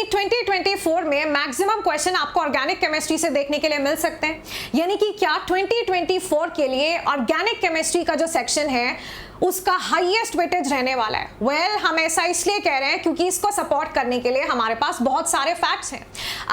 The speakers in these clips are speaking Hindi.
2024 में मैक्सिमम क्वेश्चन आपको ऑर्गेनिक केमिस्ट्री से देखने के लिए मिल सकते हैं। यानी कि क्या 2024 के लिए ऑर्गेनिक केमिस्ट्री का जो सेक्शन है उसका हाईएस्ट वेटेज रहने वाला है। वेल, हम ऐसा इसलिए कह रहे हैं क्योंकि इसको सपोर्ट करने के लिए हमारे पास बहुत सारे फैक्ट्स हैं।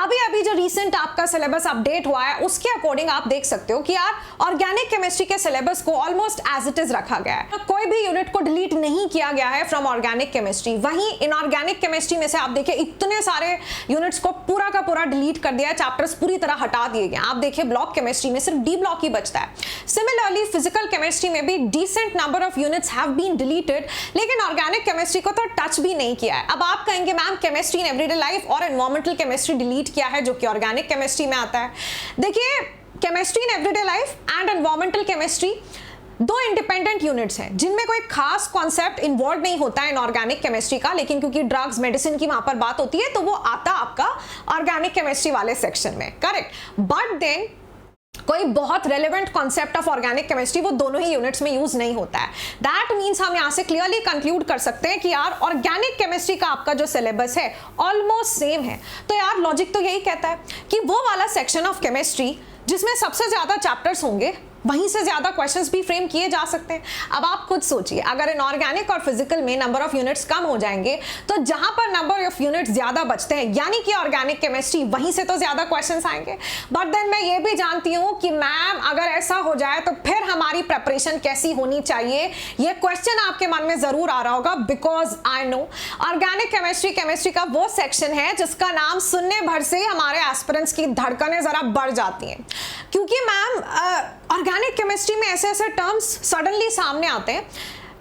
अभी जो रिसेंट आपका सिलेबस अपडेट हुआ है उसके अकॉर्डिंग आप देख सकते हो कि यार ऑर्गेनिक केमिस्ट्री के सिलेबस को ऑलमोस्ट एज इट इज रखा गया है, तो कोई भी यूनिट को डिलीट नहीं किया गया है फ्रॉम ऑर्गेनिक केमिस्ट्री। वहीं इनऑर्गेनिक केमिस्ट्री में से आप देखिए इतने सारे यूनिट्स को पूरा का पूरा डिलीट कर दिया है, चैप्टर्स पूरी तरह हटा दिए गए। आप देखिए ब्लॉक केमिस्ट्री में सिर्फ डी ब्लॉक ही बचता है। सिमिलरली फिजिकल केमिस्ट्री में भी decent number of have been deleted, लेकिन ऑर्गेनिक केमिस्ट्री को तो टच भी नहीं किया है। अब आप कहेंगे ma'am chemistry in everyday life और एनवायरमेंटल केमिस्ट्री डिलीट किया है जो कि ऑर्गेनिक केमिस्ट्री में आता है। देखिए chemistry in everyday life and environmental chemistry दो इंडिपेंडेंट यूनिट्स हैं जिनमें कोई खास कॉन्सेप्ट इन्वॉल्व नहीं होता है इनऑर्गेनिक केमिस्ट्री का, लेकिन क्योंकि ड्रग्स मेडिसिन की वहां पर बात होती है तो वो आता आपका ऑर्गेनिक केमिस्ट्री वाले सेक्शन में, करेक्ट। बट देन कोई बहुत relevant concept of organic chemistry वो दोनों ही यूनिट्स में यूज नहीं होता है। दैट मींस हम यहां से क्लियरली कंक्लूड कर सकते हैं कि यार ऑर्गेनिक केमिस्ट्री का आपका जो सिलेबस है ऑलमोस्ट सेम है। तो यार लॉजिक तो यही कहता है कि वो वाला सेक्शन ऑफ केमिस्ट्री जिसमें सबसे ज्यादा चैप्टर्स होंगे वहीं से ज्यादा क्वेश्चंस भी फ्रेम किए जा सकते हैं। अब आप खुद सोचिए, अगर इनऑर्गेनिक और फिजिकल में नंबर ऑफ यूनिट्स कम हो जाएंगे तो जहां पर नंबर ऑफ यूनिट्स ज्यादा बचते हैं यानी कि ऑर्गेनिक केमिस्ट्री, वहीं से तो ज्यादा क्वेश्चंस आएंगे। बट देन मैं ये भी जानती हूं कि मैम अगर ऐसा हो जाए तो फिर हमारी प्रिपरेशन कैसी होनी चाहिए, ये क्वेश्चन आपके मन में जरूर आ रहा होगा। Because I know organic chemistry का वो सेक्शन है जिसका नाम सुनने भर से हमारे एस्पिरेंट्स की धड़कनें जरा बढ़ जाती हैं, क्योंकि मैम ऑर्गेनिक केमिस्ट्री में ऐसे ऐसे टर्म्स सडनली सामने आते हैं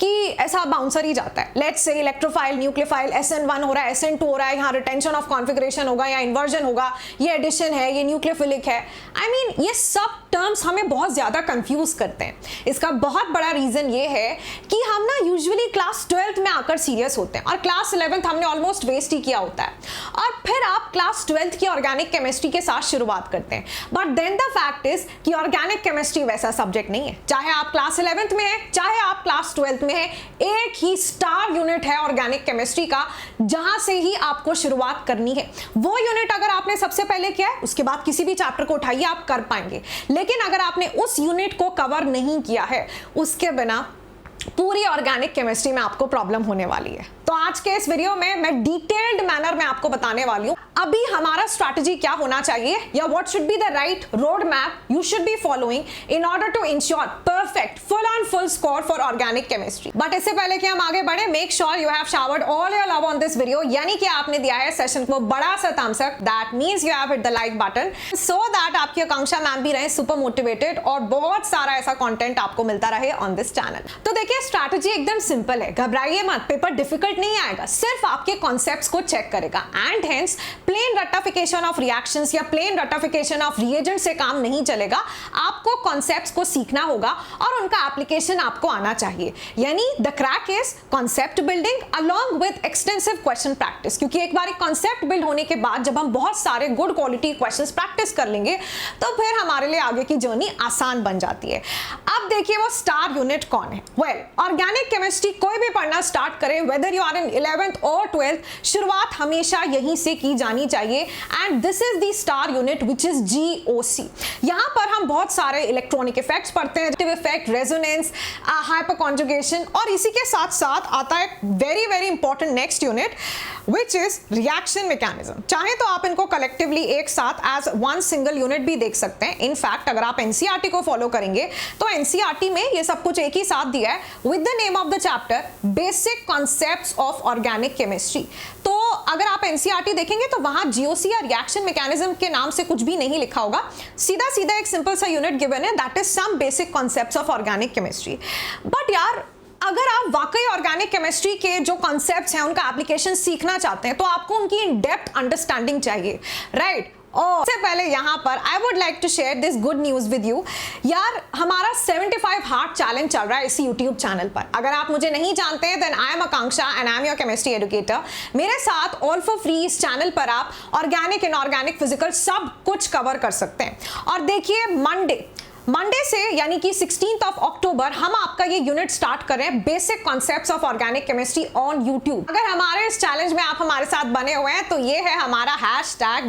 कि ऐसा बाउंसर ही जाता है। Let's say electrophile, nucleophile, SN1 हो रहा है, SN2 हो रहा है, यहाँ रिटेंशन ऑफ कॉन्फिगरेशन होगा या इन्वर्जन होगा, ये एडिशन है, ये न्यूक्लियोफिलिक है। आई मीन ये सब टर्म्स हमें बहुत ज्यादा कंफ्यूज करते हैं। इसका बहुत बड़ा रीजन ये है कि हम ना यूजुअली क्लास 12th में आकर सीरियस होते हैं और क्लास 11th हमने ऑलमोस्ट वेस्ट ही किया होता है, और फिर आप क्लास 12th की ऑर्गेनिक केमिस्ट्री के साथ शुरुआत करते हैं। But then the fact is कि ऑर्गेनिक केमिस्ट्री वैसा सब्जेक्ट नहीं है। चाहे आप क्लास 11th में है, चाहे आप क्लास 12th में है, एक ही स्टार यूनिट है ऑर्गेनिक केमिस्ट्री का जहां से ही आपको शुरुआत करनी है। वो यूनिट अगर आपने सबसे पहले किया है उसके बाद किसी भी चैप्टर को उठाइए आप कर पाएंगे, लेकिन अगर आपने उस यूनिट को कवर नहीं किया है उसके बिना पूरी ऑर्गेनिक केमिस्ट्री में आपको प्रॉब्लम होने वाली है। तो आज के इस वीडियो में मैं डिटेल्ड मैनर में आपको बताने वाली हूं अभी हमारा स्ट्रैटेजी क्या होना चाहिए या what should be the right road map you should be following in order to ensure perfect full on full score for organic chemistry. But इससे पहले कि हम आगे बढ़े, make sure you have showered all your love on this video, यानी कि आपने दिया है सेशन को बड़ा सा thumbs up, that means you have hit the like button, so that आपकी आकांक्षा मैम भी रहे सुपर मोटिवेटेड और बहुत सारा ऐसा कंटेंट आपको मिलता रहे ऑन दिस चैनल। तो देखिए स्ट्रैटेजी एकदम सिंपल है, घबराइए मत, पेपर डिफिकल्ट नहीं आएगा, सिर्फ आपके कॉन्सेप्ट्स को चेक करेगा। And hence plain ratification of reactions या प्लेन रटिफिकेशन ऑफ रिएजेंट से काम नहीं चलेगा। आपको कॉन्सेप्ट्स को सीखना होगा और उनका एप्लीकेशन आपको आना चाहिए। यानी the crack is concept building along with extensive question practice, क्योंकि एक बार कॉन्सेप्ट बिल्ड होने के बाद जब हम बहुत सारे गुड क्वालिटी क्वेश्चंस प्रैक्टिस कर लेंगे तो फिर हमारे लिए आगे की जर्नी आसान बन जाती है। अब देखिए वो स्टार यूनिट कौन है। वेल, ऑर्गेनिक केमिस्ट्री कोई भी पढ़ना स्टार्ट करे, whether you are in 11th और 12th, शुरुआत हमेशा यहीं से की जानी चाहिए। And this is the star unit which is GOC। यहां पर हम बहुत सारे इलेक्ट्रॉनिक इफेक्ट्स पढ़ते हैं, इफेक्ट, रेजोनेंस, हाइपरकॉन्जुगेशन, और इसी के साथ साथ आता है very very important next unit which is reaction mechanism. चाहे तो आप इनको कलेक्टिवली एक साथ एज वन सिंगल यूनिट भी देख सकते हैं। इनफैक्ट अगर आप NCERT को फॉलो करेंगे तो NCERT में ये सब कुछ एक ही साथ दिया है with the name of the chapter basic concepts of organic chemistry. तो अगर आप NCERT देखेंगे तो वहां GOC या रिएक्शन मैकेनिज्म के नाम से कुछ भी नहीं लिखा होगा, सीधा सीधा एक सिंपल सा यूनिट गिवन है, that is some basic concepts of organic chemistry. But यार अगर आप वाकई ऑर्गेनिक केमिस्ट्री के जो कॉन्सेप्ट्स हैं उनका एप्लीकेशन सीखना चाहते हैं तो आपको उनकी इन डेप्थ अंडरस्टैंडिंग चाहिए, राइट? और सबसे पहले यहाँ पर I would like to share this good news with you. यार हमारा 75 हार्ड चैलेंज चल रहा है इसी यूट्यूब चैनल पर। अगर आप मुझे नहीं जानते हैं then I am Akanksha and I am your chemistry educator. मेरे साथ ऑल फॉर फ्री इस चैनल पर आप ऑर्गेनिक, इनऑर्गेनिक, फिजिकल सब कुछ कवर कर सकते हैं। और देखिए मंडे से यानी कि 16th ऑफ अक्टूबर हम आपका ये यूनिट स्टार्ट कर रहे हैं, basic concepts of organic chemistry on YouTube. अगर हमारे इस चैलेंज में आप हमारे साथ बने हुए हैं तो ये है हमारा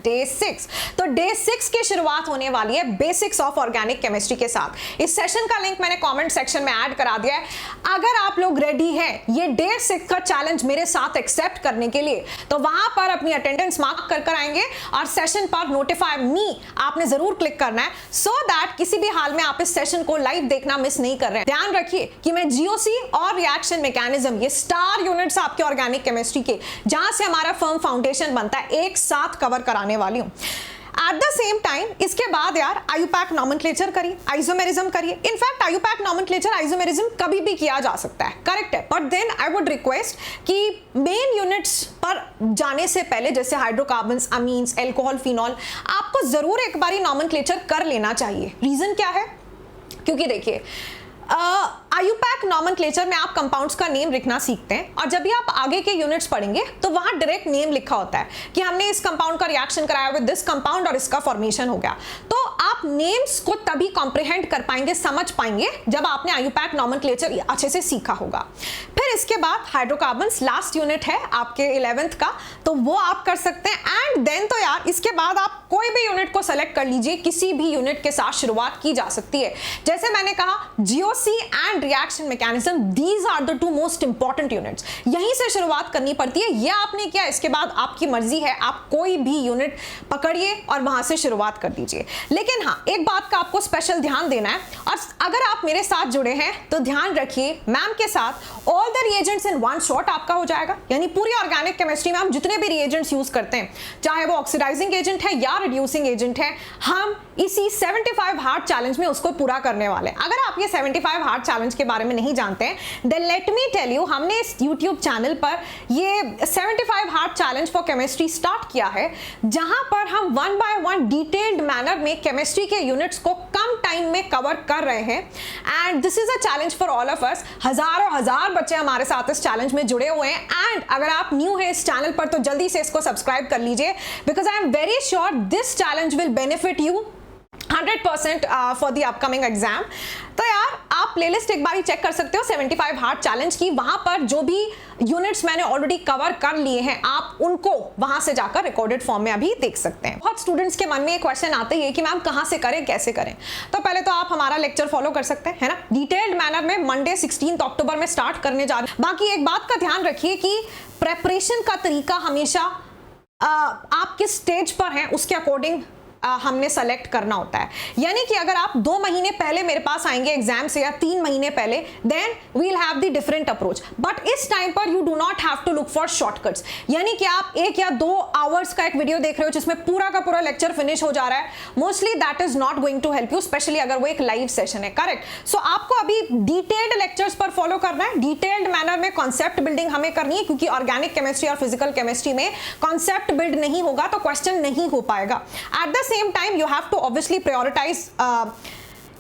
#Day 6। तो Day 6 की शुरुआत होने वाली है बेसिक्स ऑफ ऑर्गेनिक केमिस्ट्री के साथ। इस सेशन का लिंक मैंने कमेंट सेक्शन में ऐड करा दिया है। अगर आप लोग रेडी हैं ये Day 6 का चैलेंज मेरे साथ एक्सेप्ट करने के लिए, तो वहां पर अपनी अटेंडेंस मार्क कर आएंगे और सेशन पर नोटिफाई मी आपने जरूर क्लिक करना है, सो दैट किसी भी हाल में आप इस सेशन को लाइव देखना मिस नहीं कर रहे हैं। ध्यान रखिए कि मैं जीओसी और रिएक्शन मैकेनिज्म, ये स्टार यूनिट्स आपके ऑर्गेनिक केमिस्ट्री के, जहां से हमारा फर्म फाउंडेशन बनता है, एक साथ कवर कराने वाली हूं। एट द सेम टाइम इसके बाद यार आयुपैक नॉमेनक्लेचर करिए, आइसोमेरिज्म करिए। इनफैक्ट आयुपैक नॉमेनक्लेचर, आइसोमेरिज्म कभी भी किया जा सकता है, करेक्ट है, but then I would request कि मेन यूनिट्स पर जाने से पहले, जैसे हाइड्रोकार्बन्स, अमीन्स, एल्कोहल, फिनॉल, आपको जरूर एक बारी नॉमेनक्लेचर कर लेना चाहिए। रीजन क्या है? क्योंकि देखिए आयुपैक नॉमेनक्लेचर में आप कंपाउंड्स का नेम लिखना सीखते हैं, और जब भी आप आगे के यूनिट्स पढ़ेंगे तो वहां डायरेक्ट नेम लिखा होता है कि हमने इस कंपाउंड का रिएक्शन कराया विद दिस कंपाउंड और इसका फॉर्मेशन हो गया। तो आप नेम्स को तभी कॉम्प्रिहेंड कर पाएंगे, समझ पाएंगे, जब आपने आयुपैक नॉमेनक्लेचर अच्छे से सीखा होगा। फिर इसके बाद हाइड्रोकार्बन्स लास्ट यूनिट है आपके 11th का, तो वो आप कर सकते हैं। एंड देन तो यार इसके बाद आप कोई भी यूनिट को सेलेक्ट कर लीजिए, किसी भी यूनिट के साथ शुरुआत की जा सकती है। जैसे मैंने कहा GOC and reaction mechanism, these are the 2 most important units, यहीं से शुरुआत करनी पड़ती है। ये आपने किया, इसके बाद आपकी मर्जी है, आप कोई भी यूनिट पकड़िए और वहां से शुरुआत कर दीजिए। लेकिन हाँ, एक बात का आपको स्पेशल ध्यान देना है, और अगर आप मेरे साथ जुड़े हैं तो ध्यान रखिए, मैम के साथ all the reagents in one shot आपका हो जाएगा। यानी पूरी ऑर्गेनिक केमिस्ट्री में हम जितने भी रिएजेंट्स यूज करते हैं, चाहे वो ऑक्सीडाइजिंग एजेंट है या रिड्यूसिंग एजेंट है, हम इसी 75 हार्ड चैलेंज में उसको पूरा करने वाले हैं। अगर आप ये 75 हार्ड चैलेंज के बारे में नहीं जानते हैं, then let me tell you, हमने इस YouTube चैनल पर ये 75 hard challenge for chemistry start किया है, जहां पर हम 1 by 1 डिटेल्ड मैनर में केमिस्ट्री के यूनिट्स को कम टाइम में कवर कर रहे हैं। And this is a challenge for all of us. हजारों हजार बच्चे हमारे साथ इस चैलेंज में जुड़े हुए हैं। एंड अगर आप न्यू है इस चैनल पर तो जल्दी से इसको सब्सक्राइब कर लीजिए, because I am very sure this challenge will benefit you 100% for the upcoming exam. तो यार आप प्लेलिस्ट एक बार ही चेक कर सकते हो 75 हार्ड चैलेंज की, वहां पर जो भी यूनिट्स मैंने ऑलरेडी कवर कर लिए हैं आप उनको वहां से जाकर रिकॉर्डेड फॉर्म में अभी देख सकते हैं। बहुत स्टूडेंट्स के मन में एक क्वेश्चन आते ही है कि मैम कहां से करें, कैसे करें। तो पहले तो आप हमारा लेक्चर फॉलो कर सकते हैं, है ना, डिटेल्ड मैनर में मंडे 16 अक्टूबर में स्टार्ट करने जा रहे हैं। बाकी एक बात का ध्यान रखिए कि प्रेपरेशन का तरीका हमेशा आप किस स्टेज पर हैं उसके अकॉर्डिंग हमने सेलेक्ट करना होता है। यानी कि अगर आप 2 महीने पहले मेरे पास आएंगे एग्जाम से, या 3 महीने पहले, then we will have the different approach. But इस टाइम पर you do not have to look for shortcuts. यानी कि आप 1 या 2 आवर्स का एक वीडियो देख रहे हो जिसमें पूरा का पूरा लेक्चर फिनिश हो जा रहा है, mostly that is not going to help you, specially अगर वो एक लाइव सेशन है, करेक्ट। सो आपको अभी डिटेल्ड लेक्चर्स पर फॉलो करना है, डिटेल्ड मैनर में कॉन्सेप्ट बिल्डिंग हमें करनी है, क्योंकि ऑर्गेनिक केमिस्ट्री और फिजिकल केमिस्ट्री में कॉन्सेप्ट बिल्ड नहीं होगा तो क्वेश्चन नहीं हो पाएगा। At the same time you have to obviously prioritize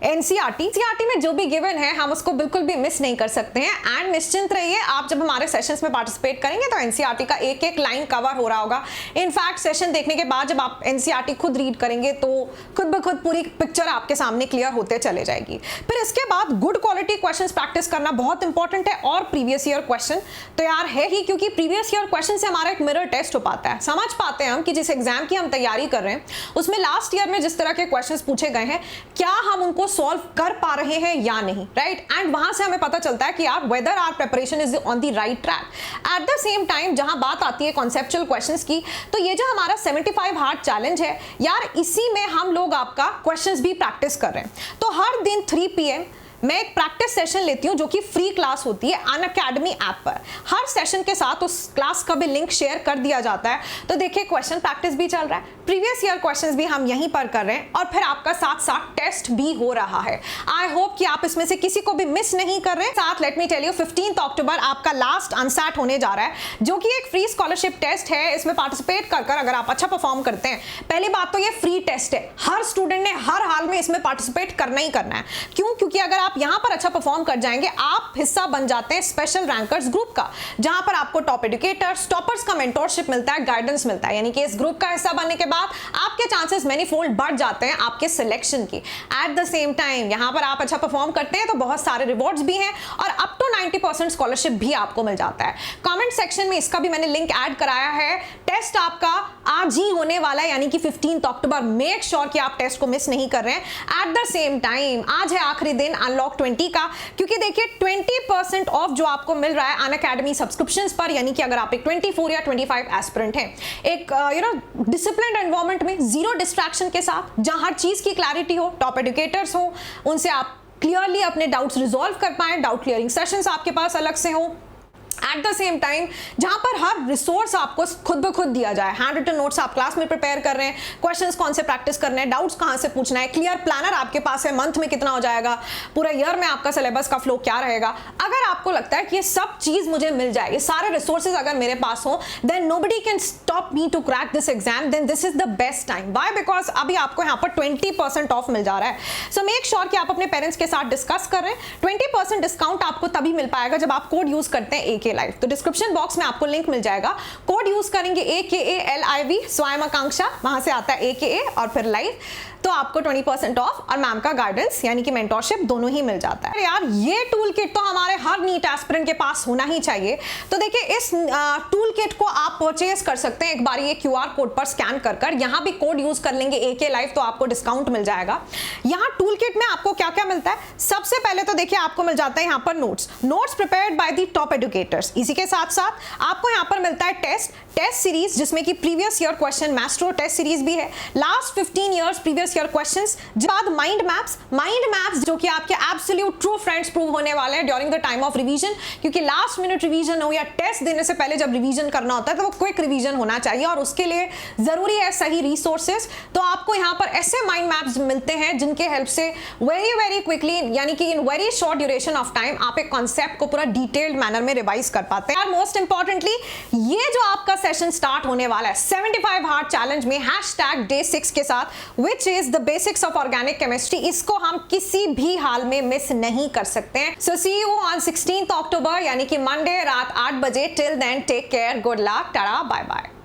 NCERT में जो भी गिवन है हम उसको बिल्कुल भी मिस नहीं कर सकते हैं। एंड निश्चिंत रहिए, आप जब हमारे सेशंस में पार्टिसिपेट करेंगे तो एनसीईआरटी का एक एक लाइन कवर हो रहा होगा। इनफैक्ट सेशन देखने के बाद जब आप एनसीईआरटी खुद रीड करेंगे तो खुद ब खुद पूरी पिक्चर आपके सामने क्लियर होते चले जाएगी। फिर इसके बाद गुड क्वालिटी क्वेश्चंस प्रैक्टिस करना बहुत इंपॉर्टेंट है, और प्रीवियस ईयर क्वेश्चन तो यार है ही, क्योंकि प्रीवियस ईयर क्वेश्चन से हमारा एक मिरर टेस्ट हो पाता है, समझ पाते हैं हम कि जिस एग्जाम की हम तैयारी कर रहे हैं उसमें लास्ट ईयर में जिस तरह के क्वेश्चन पूछे गए हैं क्या हम उनको सॉल्व कर पा रहे हैं या नहीं, राइट। एंड वहां से हमें पता चलता है कि यार whether our preparation is on the right track. At the same time जहां बात आती है कॉन्सेप्चुअल क्वेश्चंस की, तो ये जो हमारा 75 हार्ड चैलेंज है यार, इसी में हम लोग आपका क्वेश्चंस भी प्रैक्टिस कर रहे हैं। तो हर दिन 3 PM मैं एक प्रैक्टिस सेशन लेती हूं जो कि फ्री क्लास होती है अनअकैडमी ऐप पर। हर सेशन के साथ उस क्लास का भी लिंक शेयर कर दिया जाता है। तो देखिए क्वेश्चन प्रैक्टिस भी चल रहा है, प्रीवियस ईयर क्वेश्चंस भी हम यहीं पर कर रहे हैं, और फिर आपका साथ साथ टेस्ट भी हो रहा है। आई होप कि आप इसमें से किसी को भी मिस नहीं कर रहे हैं। साथ लेट मी टेल यू 15 अक्टूबर आपका लास्ट अनसैट होने जा रहा है, जो कि एक फ्री स्कॉलरशिप टेस्ट है। इसमें पार्टिसिपेट कर अगर आप अच्छा परफॉर्म करते हैं, पहली बात तो ये फ्री टेस्ट है, हर स्टूडेंट ने हर हाल में इसमें पार्टिसिपेट करना ही करना है। क्यों? क्योंकि अगर आप यहां पर अच्छा परफॉर्म कर जाएंगे, आप हिस्सा बन जाते हैं स्पेशल रैंकर्स ग्रुप का, जहां पर आपको टॉप एजुकेटर्स, टॉपर्स का मेंटोरशिप मिलता है, गाइडेंस मिलता है। यानी कि इस ग्रुप का हिस्सा बनने के बाद आपके चांसेस मेनी फोल्ड बढ़ जाते हैं आपके सिलेक्शन की। एट द सेम टाइम यहां पर आप अच्छा परफॉर्म करते हैं तो बहुत सारे रिवॉर्ड्स भी हैं और अप टू 90% स्कॉलरशिप भी आपको मिल जाता है। कमेंट सेक्शन में इसका भी मैंने लिंक ऐड कराया है। टेस्ट आपका आज ही होने वाला है, यानी कि 15 अक्टूबर। मेक श्योर कि आप टेस्ट को मिस नहीं कर रहे हैं। एट द सेम टाइम आज है आखिरी दिन अनलॉक 20 का, क्योंकि देखिए 20% ऑफ जो आपको मिल रहा है अनअकैडमी सब्सक्रिप्शंस पर, यानी कि अगर आप एक 24 या 25 एस्पिरेंट हैं, एक डिसिप्लिन्ड एनवायरनमेंट में, जीरो डिस्ट्रैक्शन के साथ, जहां हर चीज की क्लैरिटी हो, टॉप एजुकेटर्स हो, उनसे आप क्लियरली अपने डाउट्स रिजॉल्व कर पाए, डाउट क्लियरिंग सेशंस आपके पास अलग से हो। एट द सेम टाइम जहां पर हर रिसोर्स आपको खुद ब खुद दिया जाए, हैंड रिटन नोट्स आप क्लास में प्रिपेयर कर रहे हैं, क्वेश्चंस कौन से प्रैक्टिस करने हैं, डाउट्स कहां से पूछना है, क्लियर प्लानर आपके पास है, मंथ में कितना हो जाएगा, पूरा ईयर में आपका सिलेबस का फ्लो क्या रहेगा। अगर आपको लगता है कि ये सब चीज मुझे मिल जाए, ये सारे रिसोर्सेज अगर मेरे पास हो, then nobody can stop me to crack this exam, then this is the best time. Why? Because अभी आपको यहाँ पर 20% ऑफ मिल जा रहा है। सो मेक श्योर कि आप अपने पेरेंट्स के साथ डिस्कस कर रहे हैं। 20% डिस्काउंट आपको तभी मिल पाएगा जब आप कोड यूज करते हैं AK Live। तो डिस्क्रिप्शन बॉक्स में आपको लिंक मिल जाएगा, कोड यूज करेंगे AKALIV, स्वयं आकांक्षा, वहां से आता है AKA और फिर लाइव, तो आपको 20% ऑफ और मैम का गाइडेंस यानी कि मेंटोरशिप दोनों ही मिल जाता है। यार ये टूल किट तो हमारे हर नीट एस्पिरेंट के पास होना ही चाहिए। तो देखिए इस टूल किट को आप परचेज कर सकते हैं एक बार ये QR कोड पर स्कैन कर कर, यहाँ भी कोड यूज कर लेंगे AK Live तो आपको डिस्काउंट मिल जाएगा। यहाँ टूल किट में आपको क्या क्या मिलता है? सबसे पहले तो देखिए आपको मिल जाता है यहाँ पर notes prepared by the top educators. इसी के साथ साथ आपको यहाँ पर मिलता है टेस्ट सीरीज, जिसमें कि previous year question maestro test series भी है, last 15 years previous year questions, बाद माइंड मैप्स जो कि आपके एब्सोल्यूट ट्रू फ्रेंड्स प्रूव होने वाले हैं during the time of revision, क्योंकि लास्ट मिनट रिवीजन हो या टेस्ट देने से पहले जब रिवीजन करना होता है तो वो क्विक रिवीजन होना चाहिए और उसके लिए जरूरी है सही रिसोर्सेज। तो आपको यहाँ पर ऐसे माइंड मैप्स मिलते हैं जिनके हेल्प से वेरी क्विकली, यानी कि in very short duration of time आप एक कॉन्सेप्ट को पूरा डिटेल्ड मैनर में रिवाइज कर पाते हैं। और मोस्ट इंपॉर्टेंटली ये जो आपका सेशन स्टार्ट होने वाला है 75 हार्ड चैलेंज में #Day 6 के साथ, which is the basics of organic chemistry, इसको हम किसी भी हाल में मिस नहीं कर सकते हैं। सो सी यू ऑन 16 अक्टूबर यानी कि मंडे रात 8 बजे। Till then take care, good luck, tata, bye bye.